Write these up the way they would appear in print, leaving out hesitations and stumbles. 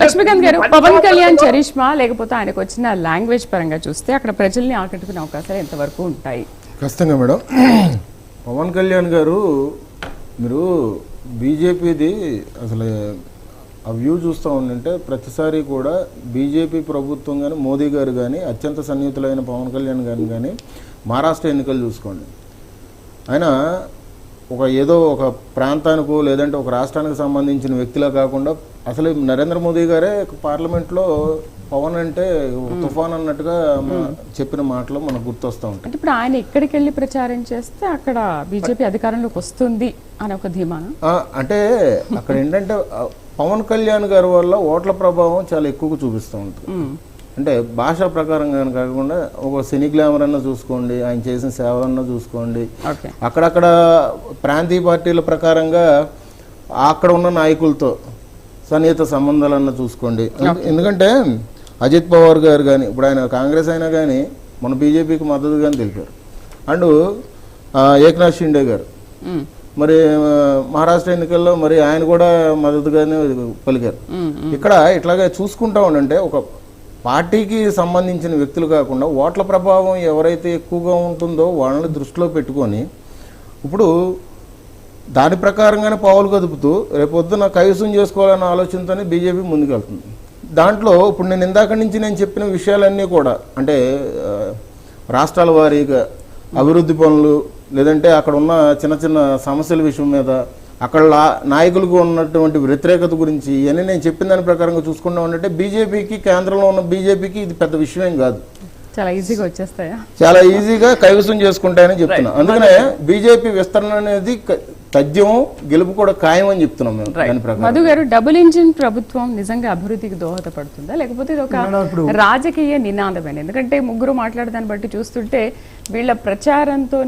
లక్ష్మీకాంత్ గారు, పవన్ కళ్యాణ్ చరిష్మా లేకపోతే ఆయనకు వచ్చిన లాంగ్వేజ్ పరంగా చూస్తే అక్కడ ప్రజల్ని ఆకట్టుకునే అవకాశాలు ఎంతవరకు ఉంటాయి? ఖచ్చితంగా మేడం. పవన్ కళ్యాణ్ గారు, మీరు బీజేపీది అసలు ఆ వ్యూ చూస్తూ ఉండంటే ప్రతిసారి కూడా బీజేపీ ప్రభుత్వం కానీ మోదీ గారు కానీ అత్యంత సన్నిహితులైన పవన్ కళ్యాణ్ గారిని కానీ మహారాష్ట్ర ఎన్నికలు చూసుకోండి, ఆయన ఏదో ఒక ప్రాంతానికో లేదంటే ఒక రాష్ట్రానికి సంబంధించిన వ్యక్తిలా కాకుండా అసలు నరేంద్ర మోదీ గారే పార్లమెంట్లో పవన్ అంటే తుఫాన్ అన్నట్టుగా చెప్పిన మాటలు మనకు గుర్తొస్తూ ఉంటాయి. ఇప్పుడు ఆయన ఎక్కడికి వెళ్ళి ప్రచారం చేస్తే అక్కడ బీజేపీ అధికారంలోకి వస్తుంది అని ఒక ధీమానం. అంటే అక్కడ ఏంటంటే పవన్ కళ్యాణ్ గారి వల్ల ఓట్ల ప్రభావం చాలా ఎక్కువగా చూపిస్తూ ఉంటుంది. అంటే భాషా ప్రకారంగా కాకుండా ఒక సినీ గ్లామర్ అన్న చూసుకోండి, ఆయన చేసిన సేవలన్నా చూసుకోండి, అక్కడక్కడ ప్రాంతీయ పార్టీల ప్రకారంగా అక్కడ ఉన్న నాయకులతో సన్నిహిత సంబంధాలన్నా చూసుకోండి. ఎందుకంటే అజిత్ పవార్ గారు కానీ ఇప్పుడు ఆయన కాంగ్రెస్ అయినా కానీ మన బీజేపీకి మద్దతు కానీ తెలిపారు. అండ్ ఏక్నాథ్ షిండే గారు మరి మహారాష్ట్ర ఎన్నికల్లో మరి ఆయన కూడా మద్దతుగానే పలికారు. ఇక్కడ ఇట్లాగే చూసుకుంటా ఉండంటే ఒక పార్టీకి సంబంధించిన వ్యక్తులు కాకుండా ఓట్ల ప్రభావం ఎవరైతే ఎక్కువగా ఉంటుందో వాళ్ళని దృష్టిలో పెట్టుకొని ఇప్పుడు దాని ప్రకారంగానే పావులు కదుపుతూ రేపొద్దున కైవసం చేసుకోవాలన్న ఆలోచనతోనే బీజేపీ ముందుకెళ్తుంది. దాంట్లో ఇప్పుడు నేను ఇందాక నుంచి నేను చెప్పిన విషయాలన్నీ కూడా అంటే రాష్ట్రాల వారీగా అభివృద్ధి పనులు లేదంటే అక్కడ ఉన్న చిన్న చిన్న సమస్యల విషయం మీద అక్కడ నాయకులకు ఉన్నటువంటి వ్యతిరేకత గురించి ఇవన్నీ నేను చెప్పిన దాని ప్రకారంగా చూసుకుంటా ఉంటే బీజేపీకి కేంద్రంలో ఉన్న బీజేపీకి ఇది పెద్ద విషయం కాదు, చాలా ఈజీగా వచ్చేస్తాయా, చాలా ఈజీగా కైవసం చేసుకుంటాయని చెప్తున్నా. అందుకనే బీజేపీ విస్తరణ అనేది తథ్యం, గెలుపు కూడా ఖాయం అని చెప్తున్నాం మేము. మధు గారు, డబుల్ ఇంజిన్ ప్రభుత్వం నిజంగా అభివృద్ధికి దోహదపడుతుందా లేకపోతే ఇది ఒక రాజకీయ నినాదమైన? ఎందుకంటే ముగ్గురు మాట్లాడదాన్ని బట్టి చూస్తుంటే వీళ్ళ ప్రచారంతో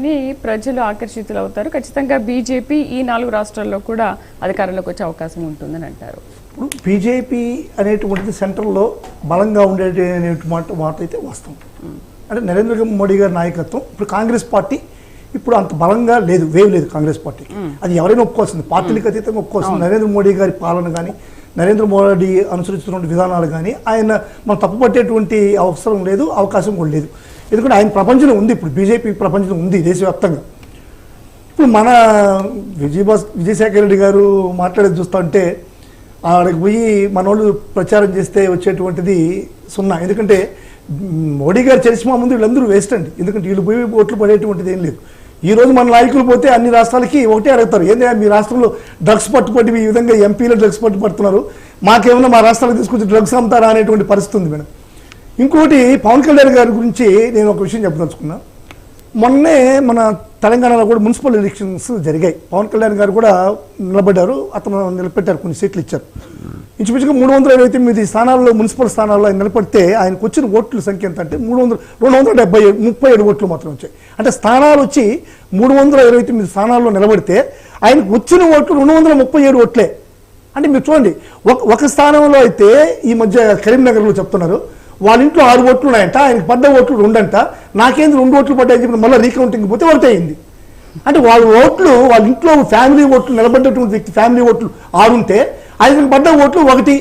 ప్రజలు ఆకర్షితులు అవుతారు, ఖచ్చితంగా బీజేపీ ఈ 4 రాష్ట్రాల్లో కూడా అధికారంలోకి వచ్చే అవకాశం ఉంటుందని అంటారు. ఇప్పుడు బీజేపీ అనేటువంటిది సెంట్రల్లో బలంగా ఉండేది మాట అయితే వాస్తవం. అంటే నరేంద్ర మోడీ గారి నాయకత్వం ఇప్పుడు కాంగ్రెస్ పార్టీ ఇప్పుడు అంత బలంగా లేదు, వేవ్ లేదు కాంగ్రెస్ పార్టీకి. అది ఎవరైనా ఒప్పుకోవాల్సింది, పార్టీలకు అతీతంగా ఒప్పుకోవాల్సింది. నరేంద్ర మోడీ గారి పాలన కానీ నరేంద్ర మోడీ అనుసరిస్తున్న విధానాలు కానీ ఆయన మనం తప్పుపట్టేటువంటి అవసరం లేదు, అవకాశం కూడా లేదు. ఎందుకంటే ఆయన ప్రపంచంలో ఉంది, ఇప్పుడు బీజేపీ ప్రపంచంలో ఉంది దేశవ్యాప్తంగా. ఇప్పుడు మన విజయశేఖర రెడ్డి గారు మాట్లాడేది చూస్తూ ఉంటే ఆడికి పోయి మన వాళ్ళు ప్రచారం చేస్తే వచ్చేటువంటిది 0. ఎందుకంటే మోడీ గారు చరిష్మా ముందు వీళ్ళందరూ వేస్ట్ అండి. ఎందుకంటే వీళ్ళు పోయి ఓట్లు పడేటువంటిది ఏం లేదు. ఈరోజు మన నాయకులు పోతే అన్ని రాష్ట్రాలకి ఒకటే అడుగుతారు, ఏంటంటే మీ రాష్ట్రంలో డ్రగ్స్ పట్టుబట్టి ఈ విధంగా ఎంపీలో డ్రగ్స్ పట్టుబడుతున్నారు, మాకేమన్నా మా రాష్ట్రాలకు తీసుకొచ్చి డ్రగ్స్ అమ్ముతారా అనేటువంటి పరిస్థితి ఉంది మేడం. ఇంకోటి పవన్ కళ్యాణ్ గారి గురించి నేను ఒక విషయం చెప్పదలుచుకున్నా. మొన్నే మన తెలంగాణలో కూడా మున్సిపల్ ఎలక్షన్స్ జరిగాయి. పవన్ కళ్యాణ్ గారు కూడా నిలబడ్డారు, అతను నిలబెట్టారు, కొన్ని సీట్లు ఇచ్చారు. ఇంచుమించుగా 329 స్థానాల్లో మున్సిపల్ స్థానాల్లో ఆయన నిలబడితే ఆయనకు వచ్చిన ఓట్ల సంఖ్య ఎంత అంటే 237 ఓట్లు మాత్రం వచ్చాయి. అంటే స్థానాలు వచ్చి 329 స్థానాల్లో నిలబడితే ఆయనకు వచ్చిన ఓట్లు 237 ఓట్లే. అంటే మీరు చూడండి, ఒక స్థానంలో అయితే ఈ మధ్య కరీంనగర్లో చెప్తున్నారు వాళ్ళ ఇంట్లో 6 ఓట్లు ఉన్నాయంట, ఆయనకు పడ్డ ఓట్లు 2 అంట, నాకేంది 2 ఓట్లు పడ్డాయని చెప్పి మళ్ళీ రీకౌంటింగ్ పోతే ఒకటి అయింది. అంటే వాళ్ళ ఓట్లు వాళ్ళ ఇంట్లో ఫ్యామిలీ ఓట్లు నిలబడ్డటువంటి వ్యక్తి ఫ్యామిలీ ఓట్లు 6 ఉంటే ఆయనకు పడ్డ ఓట్లు 1.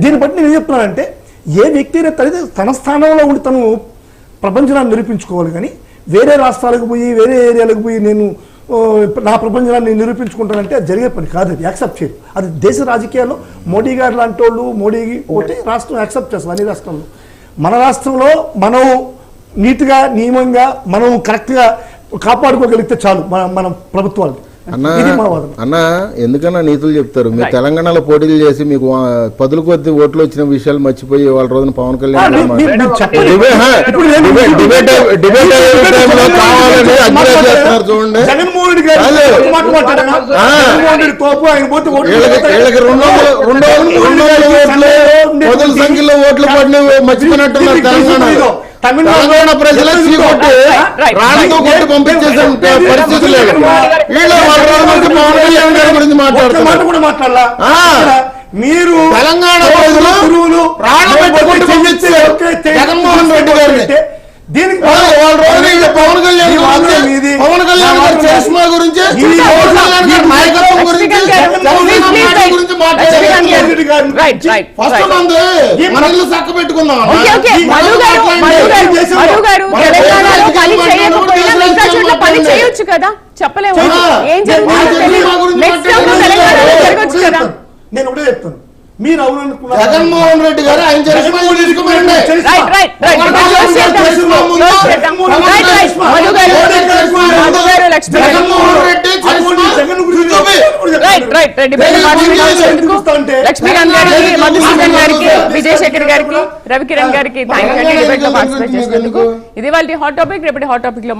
దీన్ని బట్టి నేను చెప్తున్నానంటే ఏ వ్యక్తి అయినా తన స్థానంలో ఉండి తను ప్రపంచాన్ని నిరూపించుకోవాలి, కానీ వేరే రాష్ట్రాలకు పోయి వేరే ఏరియాలకు పోయి నేను నా ప్రపంచాన్ని నిరూపించుకుంటానంటే అది జరిగే పని కాదు, అది యాక్సెప్ట్ చేయరు. అది దేశ రాజకీయాల్లో మోడీ గారు లాంటి వాళ్ళు మోడీ పోతే రాష్ట్రం యాక్సెప్ట్ చేస్తారు. అన్ని రాష్ట్రాల్లో మన రాష్ట్రంలో మనం నీట్గా నియమంగా మనం కరెక్ట్గా కాపాడుకోగలిగితే చాలు మన ప్రభుత్వాలు. అన్న ఎందుకన్నా నీతులు చెప్తారు, మీరు తెలంగాణలో పోటీలు చేసి మీకు 10 కొద్ది ఓట్లు వచ్చిన విషయాలు మర్చిపోయి వాళ్ళ రోజున పవన్ కళ్యాణ్ చూడండి. మొదటి సంఖ్యలో ఓట్లు పడిన మర్చిపోయినట్టున్నారు తెలంగాణ ప్రజలే చీకొట్టి రాళ్ళతో కొట్టి పంపించేసే పరిస్థితి లేదు. వీళ్ళు పవన్ కళ్యాణ్ గారి గురించి మాట్లాడుతున్నారు. మీరు తెలంగాణ ప్రజలు రాళ్ళు పెట్టుకుంటూ పంపించే జగన్మోహన్ రెడ్డి గారిని దీనికి పవన్ కళ్యాణ్ గారి చరిష్మా గురించి నాయకత్వం గురించి గారిని Right, గురించి right. ఫస్ట్ మన ఇల్లు చక్క పెట్టుకుందాం. ఓకే మధు గారు తెలంగాణలో పని చేయకపోయినా మిగతా చోట్ల పని చేయొచ్చు కదా, చెప్పలేము ఏం జరుగుతుందో తెలియదు. నెక్స్ట్ రౌండ్ తెలంగాణలో జరగొచ్చు కదా. నేను ఒకటే చెప్తాను, మీరు అవుననుకున్నారు జగన్మోహన్ రెడ్డి గారు ఆయన జడ్జిమెంట్ తీసుకోమనండి. లక్ష్మీకాంత్ గారికి, మధుసూదన్ గారికి, విజయశేఖర్ గారికి, రవికిరణ్ గారికి థాంక్స్ డిబేట్ లో పార్టిసిపేట్ చేసినందుకు. ఇది వాళ్ళ హాట్ టాపిక్. రేపటి హాట్ టాపిక్ లో